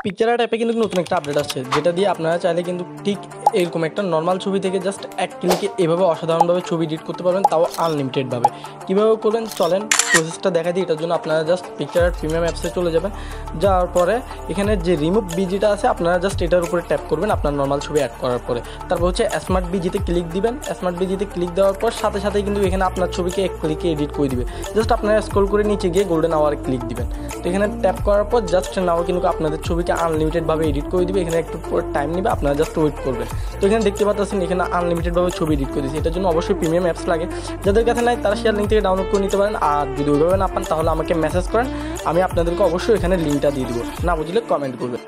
Picture art অ্যাপে কিন্তু নতুন একটা আপডেট আসছে, যেটা দিয়ে আপনারা চাইলে কিন্তু ঠিক এরকম একটা নর্মাল ছবি থেকে জাস্ট এক ক্লিকে এভাবে অসাধারণভাবে ছবি এডিট করতে পারবেন, তাও আনলিমিটেডভাবে। কীভাবে করবেন চলেন প্রসেসটা দেখা দিই। এটার জন্য আপনারা জাস্ট পিকচার আর্ট প্রিমিয়াম অ্যাপসে চলে যাবেন। যাওয়ার পরে এখানে যে রিমুভ বিজিটা আছে আপনারা জাস্ট এটার উপরে ট্যাপ করবেন আপনার নর্মাল ছবি অ্যাড করার পরে। তারপর হচ্ছে স্মার্ট বিজিতে ক্লিক দিবেন। স্মার্ট বিজিতে ক্লিক দেওয়ার পর সাথে সাথেই কিন্তু এখানে আপনার ছবিকে এক ক্লিকে এডিট করে দিবে। জাস্ট আপনারা স্ক্রল করে নিচে গিয়ে গোল্ডেন আওয়ারে ক্লিক দিবেন। তো এখানে ট্যাপ করার পর জাস্ট নাও কিন্তু আপনাদের ছবিকে আনলিমিটেডভাবে এডিট করে দিবে। এখানে একটু টাইম নেবে, আপনারা জাস্ট ওয়েট করবেন। তো এখানে দেখতে পাচ্ছেন এখানে আনলিমিটেডভাবে ছবি এডিট করে দিচ্ছি। এটার জন্য অবশ্যই প্রিমিয়াম অ্যাপস লাগে। যাদের কাছে নাই তারা শেয়ার লিঙ্ক থেকে ডাউনলোড করে নিতে পারেন। আর যদি ওইভাবে না পান তাহলে আমাকে মেসেজ করেন, আমি আপনাদেরকে অবশ্যই এখানে লিঙ্কটা দিয়ে দিব। না বুঝলে কমেন্ট করবেন।